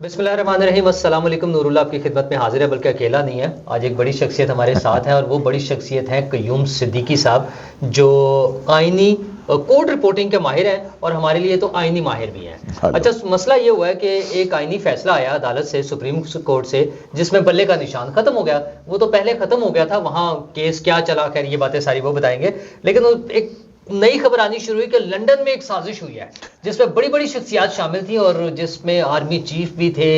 بسم اللہ الرحمن الرحیم. السلام علیکم. نور اللہ آپ کی خدمت میں حاضر ہے، بلکہ اکیلا نہیں ہے. آج ایک بڑی شخصیت ہمارے ساتھ ہے، اور وہ بڑی شخصیت ہے قیوم صدیقی صاحب، جو آئینی کوڈ رپورٹنگ کے ماہر ہیں اور ہمارے لیے تو آئینی ماہر بھی ہیں. اچھا، مسئلہ یہ ہوا ہے کہ ایک آئینی فیصلہ آیا عدالت سے، سپریم کورٹ سے، جس میں بلے کا نشان ختم ہو گیا. وہ تو پہلے ختم ہو گیا تھا، وہاں کیس کیا چلا، خیر یہ باتیں ساری وہ بتائیں گے. لیکن ایک نئی خبر آنی شروع ہوئی کہ لنڈن میں ایک سازش ہوئی ہے جس میں بڑی بڑی شخصیات شامل تھیں، اور جس میں آرمی چیف بھی تھے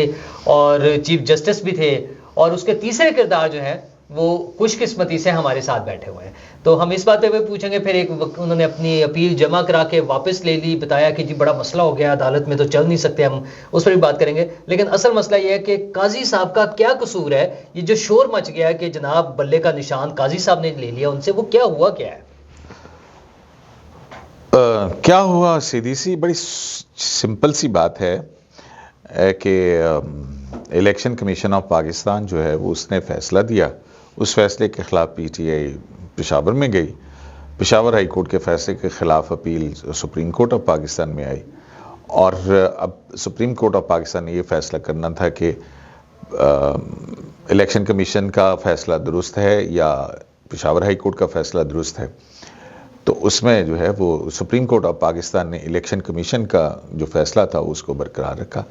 اور چیف جسٹس بھی تھے، اور اس کے تیسرے کردار جو ہے وہ خوش قسمتی سے ہمارے ساتھ بیٹھے ہوئے ہیں. تو ہم اس بات پہ پوچھیں گے. پھر ایک انہوں نے اپنی اپیل جمع کرا کے واپس لے لی، بتایا کہ جی بڑا مسئلہ ہو گیا، عدالت میں تو چل نہیں سکتے، ہم اس پر بھی بات کریں گے. لیکن اصل مسئلہ یہ ہے کہ قاضی صاحب کا کیا قصور ہے؟ یہ جو شور مچ گیا ہے کہ جناب بلے کا نشان قاضی صاحب نے لے لیا، ان سے وہ کیا ہوا کیا ہے؟ کیا ہوا؟ سیدھی سی بڑی سمپل سی بات ہے کہ الیکشن کمیشن آف پاکستان جو ہے وہ اس نے فیصلہ دیا. اس فیصلے کے خلاف پی ٹی آئی پشاور میں گئی. پشاور ہائی کورٹ کے فیصلے کے خلاف appeal supreme court of Pakistan میں آئی، اور اب سپریم کورٹ آف پاکستان نے یہ فیصلہ کرنا تھا کہ الیکشن کمیشن کا فیصلہ درست ہے یا پشاور ہائی کورٹ کا فیصلہ درست ہے. تو اس میں جو ہے وہ سپریم کورٹ آف پاکستان نے الیکشن کمیشن کا جو فیصلہ تھا اس کو برقرار رکھا.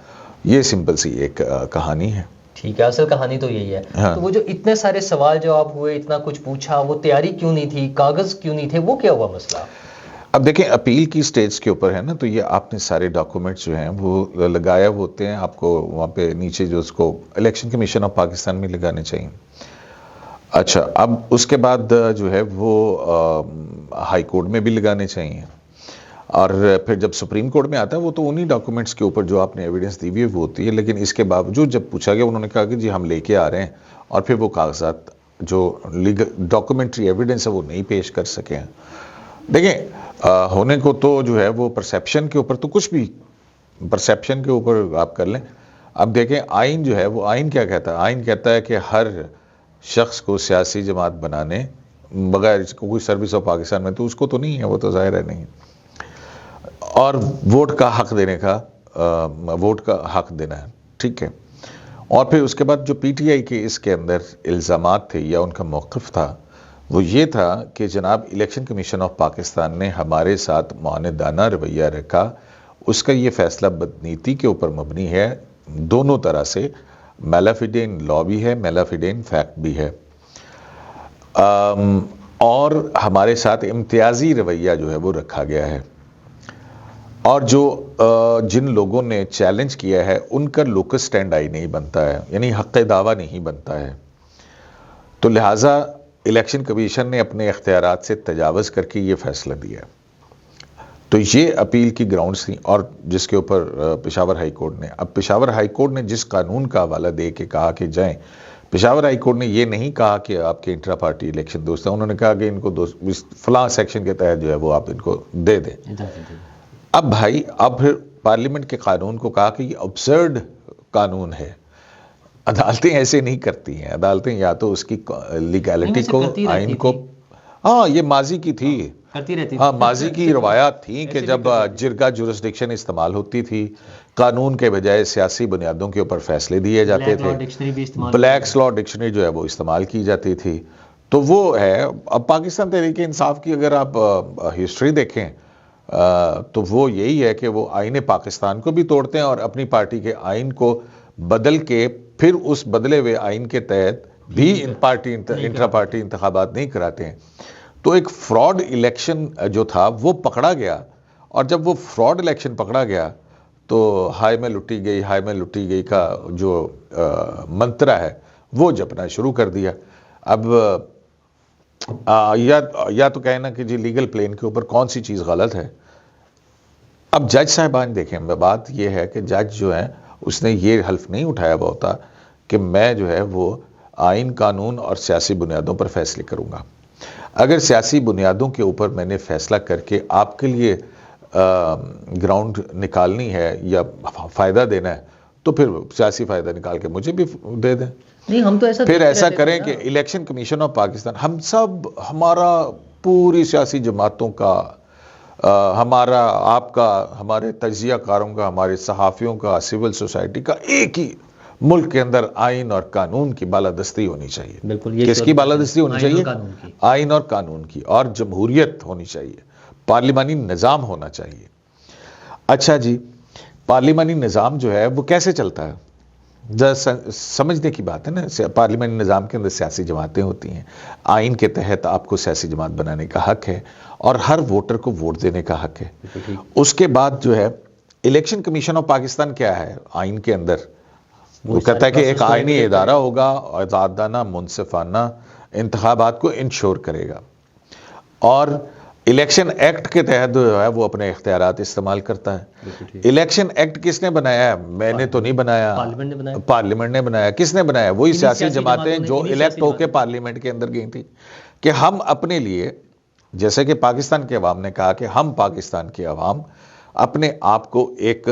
یہ سمپل سی ایک کہانی ہے. ٹھیک ہے، اصل کہانی تو یہی ہے. تو وہ جو اتنے سارے سوال جواب ہوئے، اتنا کچھ پوچھا، وہ تیاری کیوں نہیں تھی، کاغذ کیوں نہیں تھے، وہ کیا ہوا مسئلہ؟ اب دیکھیں، اپیل کی سٹیج کے اوپر ہے نا، تو یہ آپ نے سارے ڈاکومنٹس جو ہیں وہ لگایا ہوتے ہیں. آپ کو وہاں پہ نیچے جو اس کو الیکشن کمیشن آف پاکستان میں لگانے چاہیے. اچھا، اب اس کے بعد جو ہے وہ ہائی کورٹ میں بھی لگانے چاہیے، اور پھر جب سپریم کورٹ میں آتا ہے وہ تو انہی ڈاکومنٹس کے اوپر جو آپ نے ایویڈنس دی ہوئی ہے وہ ہوتی ہے. لیکن اس کے باوجود جب پوچھا گیا، انہوں نے کہا کہ جی ہم لے کے آ رہے ہیں، اور پھر وہ کاغذات جو لیگل ڈاکومنٹری ایویڈنس ہے وہ نہیں پیش کر سکے ہیں. دیکھیں، ہونے کو تو جو ہے وہ پرسیپشن کے اوپر تو کچھ بھی پرسیپشن کے اوپر آپ کر لیں. اب دیکھیں، آئین جو ہے وہ آئین کیا کہتا ہے؟ آئین کہتا ہے کہ ہر شخص کو سیاسی جماعت بنانے بغیر کوئی سروس آف پاکستان میں، تو اس کو تو نہیں ہے، وہ تو ظاہر ہے نہیں. اور ووٹ کا حق دینے کا ووٹ کا حق دینا ہے، ٹھیک ہے. اور پھر اس کے بعد جو پی ٹی آئی کے اس کے اندر الزامات تھے یا ان کا موقف تھا وہ یہ تھا کہ جناب الیکشن کمیشن آف پاکستان نے ہمارے ساتھ معاندانہ رویہ رکھا. اس کا یہ فیصلہ بدنیتی کے اوپر مبنی ہے، دونوں طرح سے. میلافیڈین لا بھی ہے، میلافیڈین فیکٹ بھی ہے، اور ہمارے ساتھ امتیازی رویہ جو ہے وہ رکھا گیا ہے. اور جو جن لوگوں نے چیلنج کیا ہے ان کا لوکس سٹینڈ آئی نہیں بنتا ہے، یعنی حق دعویٰ نہیں بنتا ہے. تو لہٰذا الیکشن کمیشن نے اپنے اختیارات سے تجاوز کر کے یہ فیصلہ دیا. تو یہ اپیل کی گراؤنڈز تھیں، اور جس کے اوپر پشاور ہائی کورٹ نے پشاور ہائی کورٹ نے جس قانون کا حوالہ دے کے کہا کہ جائیں، پشاور ہائی کورٹ نے یہ نہیں کہا کہ آپ کے انٹرا پارٹی الیکشن دوست ہیں. انہوں نے کہا کہ ان کو فلاں سیکشن کے تحت جو ہے وہ آپ ان کو دے دیں. اب بھائی، اب پھر پارلیمنٹ کے قانون کو کہا کہ یہ ابسرڈ قانون ہے. عدالتیں ایسے نہیں کرتی ہیں. عدالتیں یا تو اس کی لیگیلٹی کو، آئین کو، ہاں یہ ماضی کی تھی، ہاں ماضی کی روایات تھیں کہ جب جرگہ جورسڈکشن استعمال ہوتی تھی، قانون کے بجائے سیاسی بنیادوں کے اوپر فیصلے دیے جاتے تھے. بلیکس لا ڈکشنری جو ہے وہ استعمال کی جاتی تھی. تو وہ ہے. اب پاکستان تحریک انصاف کی اگر آپ ہسٹری دیکھیں تو وہ یہی ہے کہ وہ آئین پاکستان کو بھی توڑتے ہیں اور اپنی پارٹی کے آئین کو بدل کے پھر اس بدلے ہوئے آئین کے تحت بھی انٹرا پارٹی انتخابات نہیں کراتے ہیں. تو ایک فراڈ الیکشن جو تھا وہ پکڑا گیا، اور جب وہ فراڈ الیکشن پکڑا گیا تو ہائے میں لٹی گئی، ہائے میں لٹی گئی کا جو منترا ہے وہ جپنا شروع کر دیا. اب یا تو کہنا کہ جی لیگل پلین کے اوپر کون سی چیز غلط ہے. اب جج صاحبان دیکھیں، بات یہ ہے کہ جج جو ہے اس نے یہ حلف نہیں اٹھایا ہوا ہوتا کہ میں جو ہے وہ آئین، قانون اور سیاسی بنیادوں پر فیصلے کروں گا. اگر سیاسی بنیادوں کے اوپر میں نے فیصلہ کر کے آپ کے لیے گراؤنڈ نکالنی ہے یا فائدہ دینا ہے تو پھر سیاسی فائدہ نکال کے مجھے بھی دے دیں. نہیں، ہم تو پھر ایسا کریں کہ الیکشن کمیشن آف پاکستان، ہم سب، ہمارا پوری سیاسی جماعتوں کا ہمارا آپ کا، ہمارے تجزیہ کاروں کا، ہمارے صحافیوں کا، سول سوسائٹی کا ایک ہی ملک کے اندر آئین اور قانون کی بالادستی ہونی چاہیے. بالکل. یہ کس کی بالادستی ہونی چاہیے؟ چاہیے؟ آئین اور قانون کی، اور جمہوریت ہونی چاہیے، پارلیمانی نظام ہونا چاہیے. اچھا جی، پارلیمانی نظام جو ہے وہ کیسے چلتا ہے؟ سمجھنے کی بات ہے نا. پارلیمانی نظام کے اندر سیاسی جماعتیں ہوتی ہیں، آئین کے تحت آپ کو سیاسی جماعت بنانے کا حق ہے اور ہر ووٹر کو ووٹ دینے کا حق ہے. اس کے بعد جو ہے الیکشن کمیشن آف پاکستان کیا ہے آئین کے اندر؟ وہ کہتا ہے کہ ایک آئینی ادارہ ہوگا، آزادانہ منصفانہ انتخابات کو انشور کرے گا، اور الیکشن ایکٹ کے تحت جو ہے وہ اپنے اختیارات استعمال کرتا ہے. الیکشن ایکٹ کس نے بنایا ہے؟ میں نے تو نہیں بنایا، پارلیمنٹ نے بنایا. کس نے بنایا؟ وہی سیاسی جماعتیں جو الیکٹ ہو کے پارلیمنٹ کے اندر گئی تھی کہ ہم اپنے لیے، جیسے کہ پاکستان کے عوام نے کہا کہ ہم پاکستان کے عوام اپنے آپ کو ایک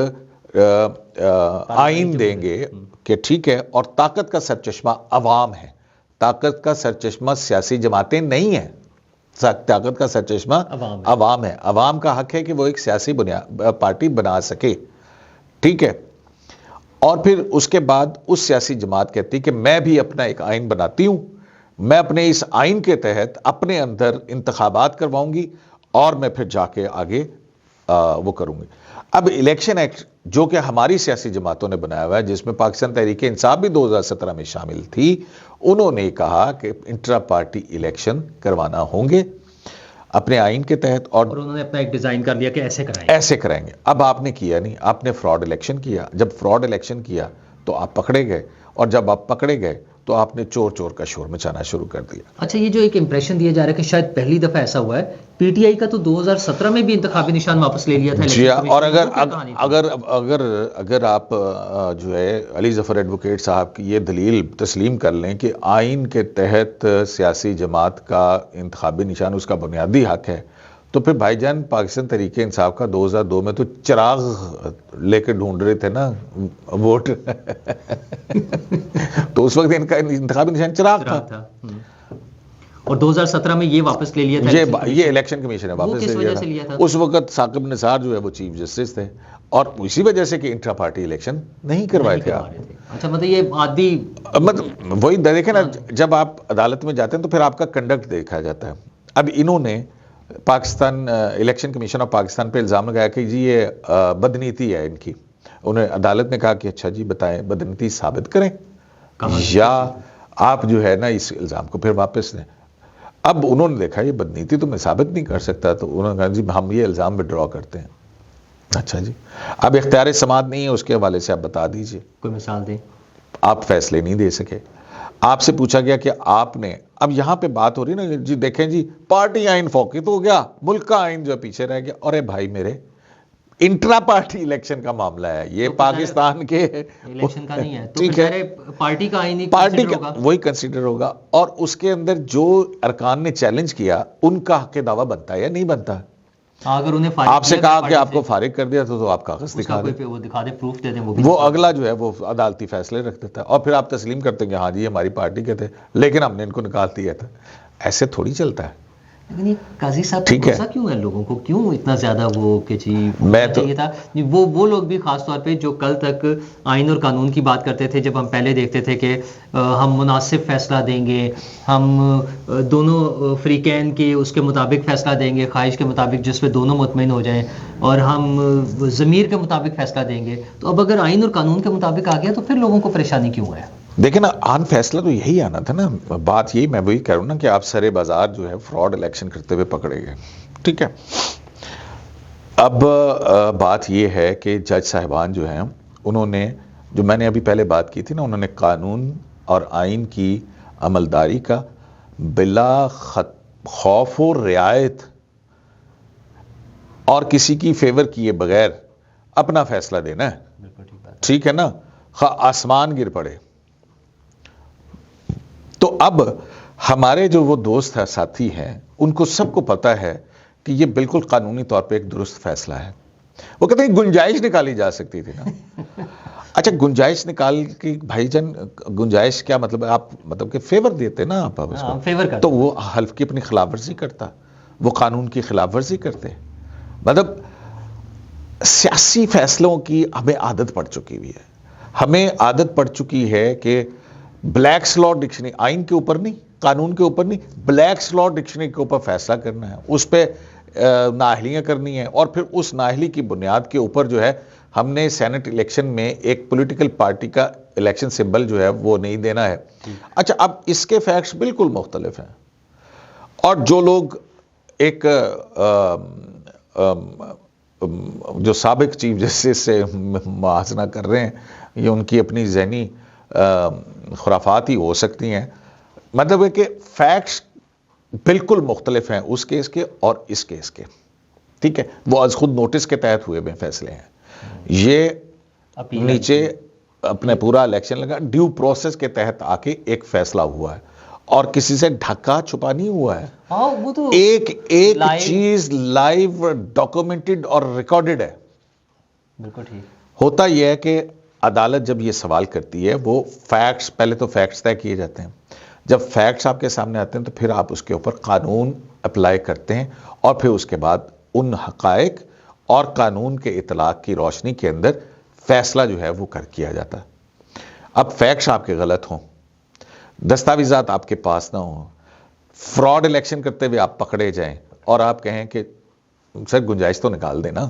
آئین دیں گے کہ ٹھیک ہے، اور طاقت کا سرچشمہ عوام ہے، طاقت کا سرچشمہ سیاسی جماعتیں نہیں ہیں، طاقت کا سرچشمہ عوام ہے. عوام کا حق ہے کہ وہ ایک سیاسی پارٹی بنا سکے. ٹھیک ہے. اور پھر اس کے بعد اس سیاسی جماعت کہتی کہ میں بھی اپنا ایک آئین بناتی ہوں، میں اپنے اس آئین کے تحت اپنے اندر انتخابات کرواؤں گی اور میں پھر جا کے آگے وہ کروں گی. اب الیکشن ایکٹ جو کہ ہماری سیاسی جماعتوں نے بنایا ہوا ہے، جس میں پاکستان تحریک انصاف بھی 2017 میں شامل تھی، انہوں نے کہا کہ انٹرا پارٹی الیکشن کروانا ہوں گے اپنے آئین کے تحت، اور انہوں نے اپنا ایک ڈیزائن کر لیا کہ ایسے کریں گے. اب آپ نے کیا نہیں، آپ نے فراڈ الیکشن کیا. جب فراڈ الیکشن کیا تو آپ پکڑے گئے، اور جب آپ پکڑے گئے تو آپ نے چور چور کا شور مچانا شروع کر دیا. اچھا، یہ جو ایک امپریشن دیا جا رہا ہے کہ شاید پہلی دفعہ ایسا ہوا ہے، پی ٹی آئی کا تو 2017 میں بھی انتخابی نشان واپس لے لیا تھا. جی، اور اگر آپ جو ہے علی ظفر ایڈوکیٹ صاحب کی یہ دلیل تسلیم کر لیں کہ آئین کے تحت سیاسی جماعت کا انتخابی نشان اس کا بنیادی حق ہے، تو پھر بھائی جان پاکستان تحریک انصاف کا 2002 میں تو چراغ لے کے ڈھونڈ رہے تھے نا ووٹ تو اس وقت ان کا انتخابی نشان چراغ تھا، اور 2017 میں یہ واپس لے لیا تھا. یہ الیکشن کمیشن نے واپس لیا تھا. اس وقت ثاقب نثار جو ہے وہ چیف جسٹس تھے، اور اسی وجہ سے کہ انٹرا پارٹی الیکشن نہیں کروائے تھے آپ. اچھا، مطلب یہ عادی، مطلب وہی دیکھیں نا، جب آپ عدالت میں جاتے ہیں تو پھر آپ کا کنڈکٹ دیکھا جاتا ہے. اب انہوں نے Pakistan election commission of Pakistan پہ الزام لگایا کہ جی یہ بدنیتی ہے ان کی. انہیں عدالت نے کہا کہ اچھا جی بتائیں، بدنیتی ثابت کریں یا آپ جو ہے نا اس الزام کو پھر واپس لیں. اب انہوں نے دیکھا یہ بدنیتی تو میں ثابت نہیں کر سکتا، تو انہوں نے کہا جی ہم یہ الزام وڈرا کرتے ہیں. اچھا جی، اب اختیار سماعت نہیں ہے، اس کے حوالے سے آپ بتا دیجئے، کوئی مثال دیں. آپ فیصلے نہیں دے سکے. آپ سے پوچھا گیا کہ آپ نے، اب یہاں پہ بات ہو رہی نا جی، دیکھیں جی پارٹی آئین فوقیت ہو گیا، ملک کا آئین جو پیچھے رہ گیا. اور بھائی میرے، انٹرا پارٹی الیکشن کا معاملہ ہے، یہ پاکستان کے الیکشن کا نہیں ہے، ٹھیک ہے، پارٹی کا آئین پارٹی کا وہی کنسیڈر ہوگا، اور اس کے اندر جو ارکان نے چیلنج کیا ان کا حق دعویٰ بنتا ہے یا نہیں بنتا. اگر انہیں آپ سے کہا کہ آپ کو فارغ کر دیا تو آپ کاغذ دکھا دیں، پروف دے دیں، وہ اگلا جو ہے وہ عدالتی فیصلے رکھ دیتا ہے، اور پھر آپ تسلیم کرتے ہیں کہ ہاں جی ہماری پارٹی کے تھے لیکن ہم نے ان کو نکال دیا تھا. ایسے تھوڑی چلتا ہے. لیکن یہ قاضی صاحب کو غصہ کیوں ہے لوگوں کو، کیوں اتنا زیادہ وہ کہ جی میں تو چاہیے تھا. وہ لوگ بھی خاص طور پہ جو کل تک آئین اور قانون کی بات کرتے تھے، جب ہم پہلے دیکھتے تھے کہ ہم مناسب فیصلہ دیں گے، ہم دونوں فریقین کے اس کے مطابق فیصلہ دیں گے، خواہش کے مطابق جس پہ دونوں مطمئن ہو جائیں، اور ہم ضمیر کے مطابق فیصلہ دیں گے. تو اب اگر آئین اور قانون کے مطابق آ گیا تو پھر لوگوں کو پریشانی کیوں ہے؟ دیکھیں نا، آن فیصلہ تو یہی آنا تھا نا. بات یہی، میں وہی کہہ رہا ہوں نا کہ آپ سرے بازار جو ہے فراڈ الیکشن کرتے ہوئے پکڑے گئے. ٹھیک ہے. اب بات یہ ہے کہ جج صاحبان جو ہیں انہوں نے، جو میں نے ابھی پہلے بات کی تھی نا، انہوں نے قانون اور آئین کی عملداری کا بلا خوف و رعایت اور کسی کی فیور کیے بغیر اپنا فیصلہ دینا ہے. ٹھیک ہے نا، آسمان گر پڑے. تو اب ہمارے جو وہ دوست ہیں، ساتھی ہیں، ان کو سب کو پتا ہے کہ یہ بالکل قانونی طور پہ ایک درست فیصلہ ہے. وہ کہتے ہیں گنجائش نکالی جا سکتی تھی نا. اچھا، گنجائش نکال کی بھائی جان، گنجائش کیا مطلب ہے؟ آپ مطلب کہ فیور دیتے نا آپ اس کو، تو وہ حلف کی اپنی خلاف ورزی کرتا، وہ قانون کی خلاف ورزی کرتے. مطلب سیاسی فیصلوں کی ہمیں عادت پڑ چکی ہوئی ہے. ہمیں عادت پڑ چکی ہے کہ بلیکس لاء ڈکشنری، آئین کے اوپر نہیں، قانون کے اوپر نہیں، بلیکس لاء ڈکشنری کے اوپر فیصلہ کرنا ہے، اس پہ نااہلیاں کرنی ہیں، اور پھر اس نااہلی کی بنیاد کے اوپر جو ہے ہم نے سینٹ الیکشن میں ایک پولیٹیکل پارٹی کا الیکشن سمبل جو ہے وہ نہیں دینا ہے. اچھا، اب اس کے فیکٹس بالکل مختلف ہیں، اور جو لوگ ایک جو سابق چیف جسٹس سے موازنہ کر رہے ہیں، یہ ان کی اپنی ذہنی خرافات ہی ہو سکتی ہیں. مطلب ہے کہ فیکٹس بالکل مختلف ہیں اس کیس کے اور اس کیس کے. ٹھیک ہے، وہ از خود نوٹس کے تحت ہوئے ہوئے فیصلے ہیں. یہ نیچے اپنے پورا الیکشن لگا، ڈیو پروسیس کے تحت آ کے ایک فیصلہ ہوا ہے، اور کسی سے ڈھکا چھپا نہیں ہوا ہے. وہ تو ایک چیز لائیو ڈاکومنٹڈ اور ریکارڈڈ ہے. بالکل ٹھیک. ہوتا یہ ہے کہ عدالت جب یہ سوال کرتی ہے، وہ فیکٹس، پہلے تو فیکٹس طے کیے جاتے ہیں. جب فیکٹس آپ کے سامنے آتے ہیں تو پھر آپ اس کے اوپر قانون اپلائی کرتے ہیں، اور پھر اس کے بعد ان حقائق اور قانون کے اطلاق کی روشنی کے اندر فیصلہ جو ہے وہ کیا جاتا ہے. اب فیکٹس آپ کے غلط ہوں، دستاویزات آپ کے پاس نہ ہوں، فراڈ الیکشن کرتے ہوئے آپ پکڑے جائیں، اور آپ کہیں کہ سر گنجائش تو نکال دیں نا.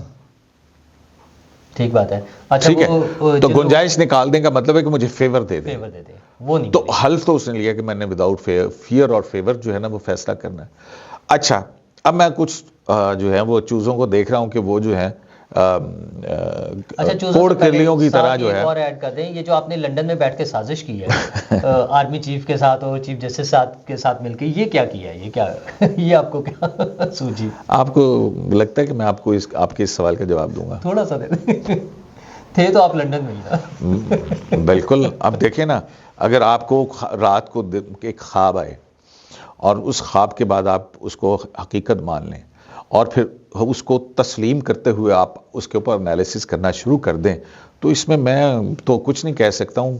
ٹھیک بات ہے. اچھا، ٹھیک ہے، تو گنجائش نکال دیں کا مطلب ہے کہ مجھے فیور دے دیں. وہ نہیں، تو حلف تو اس نے لیا کہ میں نے وداؤٹ فیئر اور فیور جو ہے نا وہ فیصلہ کرنا ہے. اچھا، اب میں کچھ جو ہے وہ چوزوں کو دیکھ رہا ہوں کہ وہ جو ہے کوڑ کرلیوں کی طرح جو ہے. اور ایڈ کر دیں، یہ جو آپ نے لنڈن میں بیٹھ کے سازش کی ہے آرمی چیف کے ساتھ اور چیف جسٹس کے ساتھ مل کے، یہ کیا کیا ہے؟ یہ کیا یہ آپ کو کیا سوچی؟ آپ کو لگتا ہے کہ میں آپ کو آپ کے اس سوال کا جواب دوں گا؟ تھوڑا سا دے تھے تو آپ لنڈن میں ہی نا. بالکل. اب دیکھیں نا، اگر آپ کو رات کو ایک خواب آئے اور اس خواب کے بعد آپ اس کو حقیقت مان لیں، اور پھر اس کو تسلیم کرتے ہوئے آپ اس کے اوپر انالیسس کرنا شروع کر دیں، تو اس میں تو کچھ نہیں کہہ سکتا ہوں.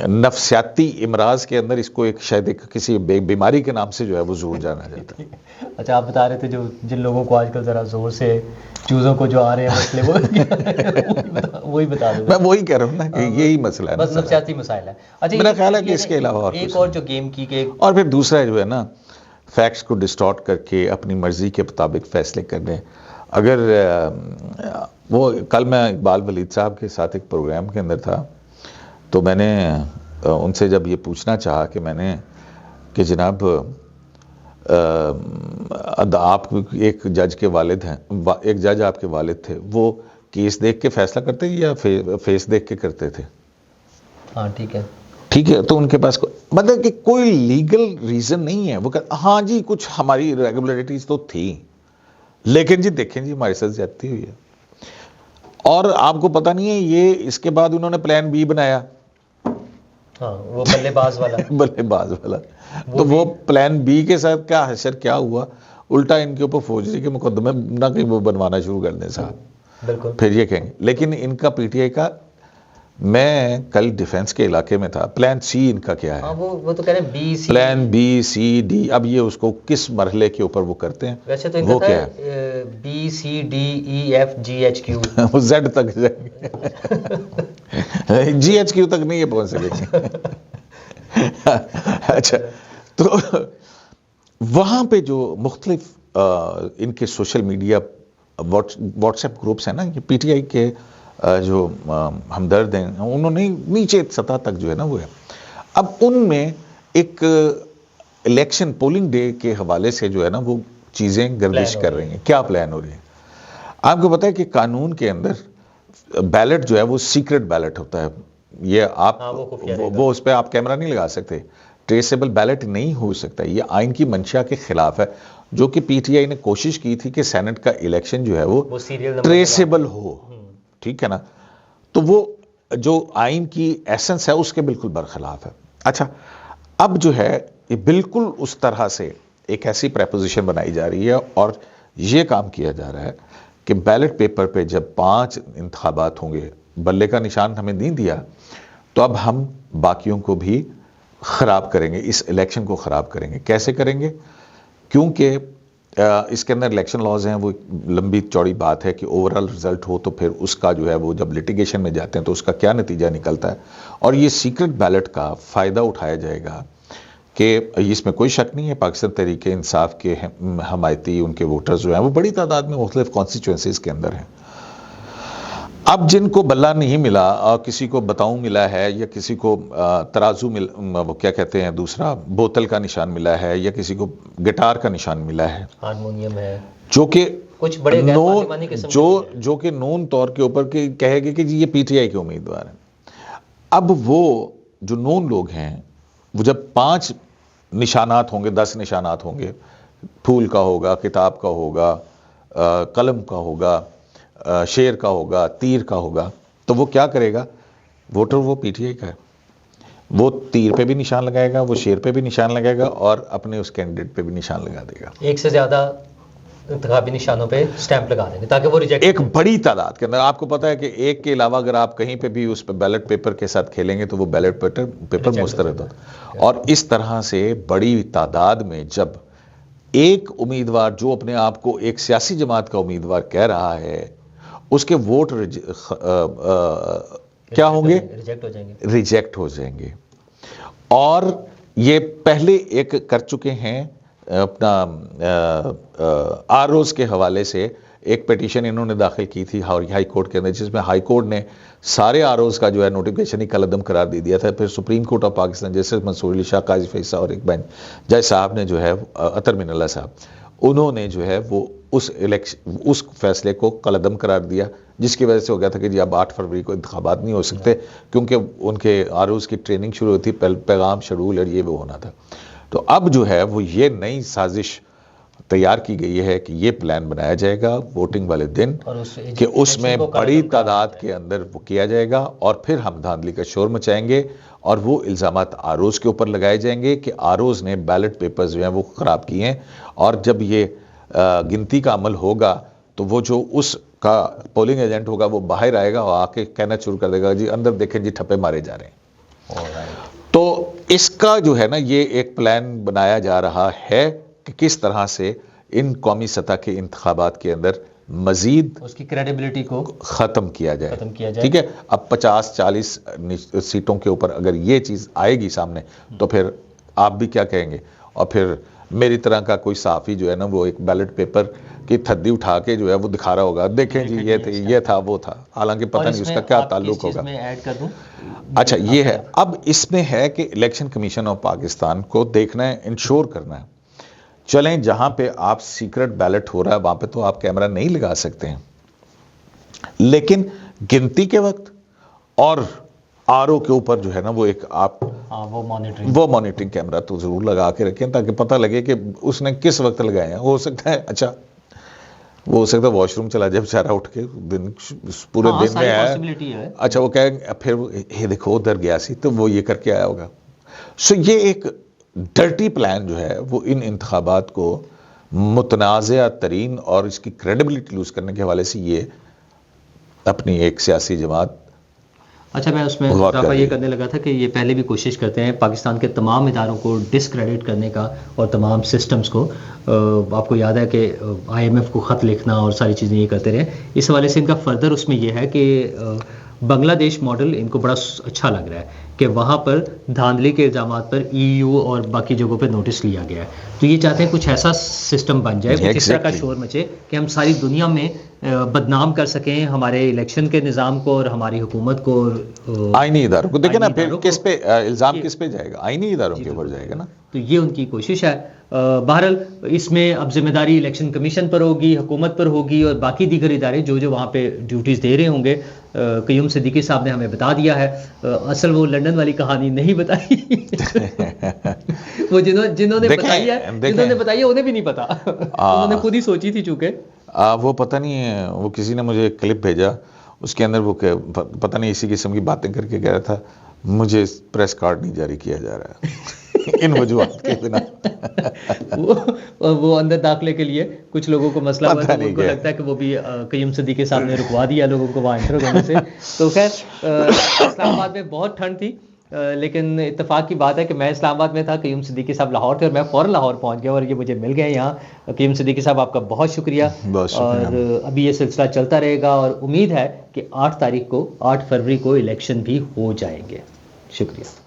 نفسیاتی امراض کے اندر اس کو ایک شاید کسی بیماری کے نام سے جو ہے وہ ضرور جانا جاتا ہے. اچھا، آپ بتا رہے تھے جن لوگوں کو آج کل ذرا زور سے چوزوں کو جو آ رہے ہیں مسئلے، وہی بتا دوں. میں وہی کہہ رہا ہوں نا کہ یہی مسئلہ ہے، بس نفسیاتی مسائل ہے. اچھا، میرا خیال ہے کہ اس کے علاوہ ایک اور جو گیم کی کہ، اور پھر دوسرا جو ہے نا، فیکٹس کو ڈسٹارٹ کر کے اپنی مرضی کے مطابق فیصلے کرنے. اگر وہ کل میں اقبال ولید صاحب کے ساتھ ایک پروگرام کے اندر تھا، تو میں نے ان سے جب یہ پوچھنا چاہا کہ جناب آپ ایک جج کے والد ہیں، ایک جج آپ کے والد تھے، وہ کیس دیکھ کے فیصلہ کرتے یا فیس دیکھ کے کرتے تھے؟ ہاں ٹھیک ہے. ٹھیک ہے، تو ان کے پاس مطلب کہ کوئی لیگل ریزن نہیں ہے. وہ کہتے ہاں جی کچھ ہماری ریگولیٹریز تو تھی، لیکن جی دیکھیں جی ہمارے ساتھ زیادتی ہوئی ہے. اور آپ کو پتہ نہیں ہے، یہ اس کے بعد انہوں نے پلان بی بنایا. ہاں، وہ بلے باز والا. بلے باز والا. تو وہ پلان بی کے ساتھ کیا حشر کیا ہوا، الٹا ان کے اوپر فوجری کے مقدمے نہ کہیں وہ بنوانا شروع کر دیں صاحب. بالکل. پھر یہ کہیں گے. لیکن ان کا پی ٹی آئی کا، میں کل ڈیفنس کے علاقے میں تھا، پلان سی ان کا کیا ہے؟ وہ تو کہہ رہے ہیں B C, plan B C D. اب یہ اس کو کس مرحلے کے اوپر وہ کرتے ہیں؟ ویسے تو وہ کیا ہے؟ B C D E F G H Q. وہ زیڈ تک جائیں گے، جی ایچ کیو تک نہیں یہ پہنچ سکے. اچھا، تو وہاں پہ جو مختلف ان کے social media what's app groups ہیں نا، یہ پی ٹی آئی کے جو ہمدرد ہیں، انہوں نے نیچے سطح تک جو ہے نا وہ ہے. اب ان میں ایک الیکشن پولنگ ڈے کے حوالے سے جو ہے نا وہ چیزیں گردش کر رہی ہیں. کیا پلان ہو رہی ہے؟ آپ کو پتہ ہے کہ قانون کے اندر بیلٹ جو ہے وہ سیکرٹ بیلٹ ہوتا ہے. یہ آپ وہ اس پہ آپ کیمرہ نہیں لگا سکتے، ٹریسیبل بیلٹ نہیں ہو سکتا. یہ آئین کی منشا کے خلاف ہے، جو کہ پی ٹی آئی نے کوشش کی تھی کہ سینٹ کا الیکشن جو ہے وہ ٹریسیبل ہو. ٹھیک ہے نا؟ تو وہ جو آئین کی ایسنس ہے اس کے بالکل برخلاف ہے. اچھا، اب جو ہے یہ بالکل اس طرح سے ایک ایسی پریپوزیشن بنائی جا رہی ہے اور یہ کام کیا جا رہا ہے کہ بیلٹ پیپر پہ جب 5 انتخابات ہوں گے، بلے کا نشان ہمیں نہیں دیا، تو اب ہم باقیوں کو بھی خراب کریں گے، اس الیکشن کو خراب کریں گے. کیسے کریں گے؟ کیونکہ اس کے اندر الیکشن لاز ہیں، وہ لمبی چوڑی بات ہے کہ اوورال رزلٹ ہو تو پھر اس کا جو ہے وہ جب لٹیگیشن میں جاتے ہیں تو اس کا کیا نتیجہ نکلتا ہے، اور یہ سیکرٹ بیلٹ کا فائدہ اٹھایا جائے گا کہ اس میں کوئی شک نہیں ہے پاکستان تحریک انصاف کے حمایتی ان کے ووٹرز جو ہیں وہ بڑی تعداد میں مختلف کانسٹیچوئنسیز کے اندر ہیں. اب جن کو بلہ نہیں ملا اور کسی کو بتاؤں ملا ہے، یا کسی کو ترازو وہ کیا کہتے ہیں دوسرا بوتل کا نشان ملا ہے، یا کسی کو گٹار کا نشان ملا ہے، ہارمونیم ہے، جو کہ کچھ بڑے غیر پارلیمانی قسم جو کہ نون طور کے اوپر کہے گے کہ جی یہ پی ٹی آئی کے امیدوار ہیں. اب وہ جو نون لوگ ہیں وہ جب 5 نشانات ہوں گے، 10 نشانات ہوں گے، پھول کا ہوگا، کتاب کا ہوگا، قلم کا ہوگا، شیر کا ہوگا، تیر کا ہوگا، تو وہ کیا کرے گا؟ ووٹر وہ پی ٹی آئی کا ہے، وہ تیر پہ بھی نشان لگائے گا، وہ شیر پہ بھی نشان لگائے گا، اور اپنے اس کینڈیڈیٹ پہ بھی نشان لگا دے گا. ایک سے زیادہ انتخابی نشانوں پہ سٹیمپ لگا دیں گے تاکہ وہ ریجیکٹ ایک بڑی تعداد کے اندر. آپ کو پتا ہے کہ ایک کے علاوہ اگر آپ کہیں پہ بھی اس پہ بیلٹ پیپر کے ساتھ کھیلیں گے تو وہ بیلٹ پیپر مسترد ہوتا ہے. اور اس طرح سے بڑی تعداد میں جب ایک امیدوار جو اپنے آپ کو ایک سیاسی جماعت کا امیدوار کہہ رہا ہے اس کے ووٹ کیا ہوں گے؟ ریجیکٹ ہو جائیں گے. اور یہ پہلے ایک کر چکے ہیں اپنا آروز کے حوالے سے ایک پیٹیشن انہوں نے داخل کی تھی ہائی کورٹ کے اندر، جس میں ہائی کورٹ نے سارے آروز کا جو ہے نوٹیفیکیشن ہی کالعدم قرار دے دیا تھا. پھر سپریم کورٹ آف پاکستان جیسے منصور علی شاہ، قاضی فیصل اور ایک بینچ جج صاحب نے جو ہے عطر من اللہ صاحب، انہوں نے جو ہے وہ اس فیصلے کو کالعدم قرار دیا، جس کی وجہ سے ہو گیا تھا کہ جی اب 8 فروری کو انتخابات نہیں ہو سکتے کیونکہ ان کے آروز کی ٹریننگ شروع ہوتی، پیغام شیڈول اور یہ وہ ہونا تھا. تو اب جو ہے وہ یہ نئی سازش تیار کی گئی ہے کہ یہ پلان بنایا جائے گا ووٹنگ والے دن کہ اس میں بڑی تعداد کے اندر وہ کیا جائے گا، اور پھر ہم دھاندلی کا شور مچائیں گے اور وہ الزامات آروز کے اوپر لگائے جائیں گے کہ آروز نے بیلٹ پیپرز جو ہیں وہ خراب کیے ہیں. اور جب یہ گنتی کا عمل ہوگا تو وہ جو اس کا پولنگ ایجنٹ ہوگا وہ باہر آئے گا اور آ کے کہنا شروع کر دے گا جی اندر دیکھیں جی ٹھپے مارے جا رہے ہیں. تو اس کا جو ہے نا یہ ایک پلان بنایا جا رہا ہے کہ کس طرح سے ان قومی سطح کے انتخابات کے اندر مزید اس کی کریڈیبلٹی کو ختم کیا جائے. ٹھیک ہے، اب 50-40 سیٹوں کے اوپر اگر یہ چیز آئے گی سامنے تو پھر آپ بھی کیا کہیں گے؟ اور پھر میری طرح کا کوئی صحافی جو ہے نا وہ ایک بیلٹ پیپر کی تھدی اٹھا کے جو ہے وہ دکھا رہا ہوگا، دیکھیں جی یہ تھا وہ تھا، حالانکہ پتہ نہیں اس کا کیا تعلق ہوگا. اچھا یہ ہے، اب اس میں ہے کہ الیکشن کمیشن آف پاکستان کو دیکھنا ہے، انشور کرنا ہے. چلیں جہاں پہ آپ سیکرٹ بیلٹ ہو رہا ہے وہاں پہ تو آپ کیمرہ نہیں لگا سکتے ہیں، لیکن گنتی کے وقت اور آرو کے اوپر جو ہے نا وہ ایک آپ وہ مانیٹرنگ کیمرہ تو ضرور لگا کے رکھیں تاکہ پتہ لگے کہ اس نے کس وقت لگائے ہیں. ہو سکتا ہے اچھا وہ ہو سکتا ہے واش روم چلا جائے بیچارہ اٹھ کے پورے دن میں آیا، اچھا وہ کہیں پھر یہ دیکھو ادھر گیا سی تو وہ یہ کر کے آیا ہوگا. سو یہ ایک ڈرٹی پلان جو ہے وہ ان انتخابات کو متنازع ترین اور اس کی کریڈیبلٹی لوز کرنے کے حوالے سے یہ اپنی ایک سیاسی جماعت. اچھا میں اس میں اضافہ یہ کرنے لگا تھا کہ یہ پہلے بھی کوشش کرتے ہیں پاکستان کے تمام اداروں کو ڈسکریڈٹ کرنے کا اور تمام سسٹمز کو. آپ کو یاد ہے کہ IMF کو خط لکھنا اور ساری چیزیں یہ کرتے رہے. اس حوالے سے ان کا فردر اس میں یہ ہے کہ بنگلہ دیش ماڈل ان کو بڑا اچھا لگ رہا ہے کہ وہاں پر دھاندلی کے الزامات پر EU اور باقی جگہوں پہ نوٹس لیا گیا ہے. تو یہ چاہتے ہیں کچھ ایسا سسٹم بن جائے کچھ اس طرح کا شور مچے کہ ہم ساری دنیا میں بدنام کر سکیں ہمارے الیکشن کے نظام کو اور ہماری حکومت کو اور آئینی اداروں کو. دیکھیں نا پھر کس پہ الزام کس پہ جائے گا؟ آئینی اداروں کے اوپر جائے گا نا. تو یہ ان کی کوشش ہے. بہرحال اس میں اب ذمہ داری الیکشن کمیشن پر ہوگی، حکومت پر ہوگی اور باقی دیگر ادارے جو وہاں پہ ڈیوٹیز دے رہے ہوں گے. قیوم صدیقی صاحب نے ہمیں بتا دیا ہے. اصل وہ لندن والی کہانی نہیں بتائی وہ جنہوں نے بتائی ہے انہیں بھی نہیں پتا، انہوں نے خود ہی سوچی تھی. چونکہ وہ پتہ نہیں ہے، وہ کسی نے مجھے کلپ بھیجا اس کے اندر وہ پتہ نہیں اسی قسم کی باتیں کر کے کہہ رہا تھا مجھے پریس کارڈ نہیں جاری کیا جا رہا ان وجوہات کے بنا. وہ اندر داخلے کے لیے کچھ لوگوں کو مسئلہ ہوا تو ان کو لگتا ہے کہ وہ بھی قیوم صدیقی صاحب نے رکوا دیا لوگوں کو وہاں انٹر ہونے سے. تو خیر اسلام آباد میں بہت ٹھنڈ تھی لیکن اتفاق کی بات ہے کہ میں اسلام آباد میں تھا، قیوم صدیقی صاحب لاہور تھے اور میں فوراً لاہور پہنچ گیا اور یہ مجھے مل گئے یہاں۔ قیوم صدیقی صاحب آپ کا بہت شکریہ، اور ابھی یہ سلسلہ چلتا رہے گا اور امید ہے کہ 8 فروری کو الیکشن بھی ہو جائیں گے۔ شکریہ۔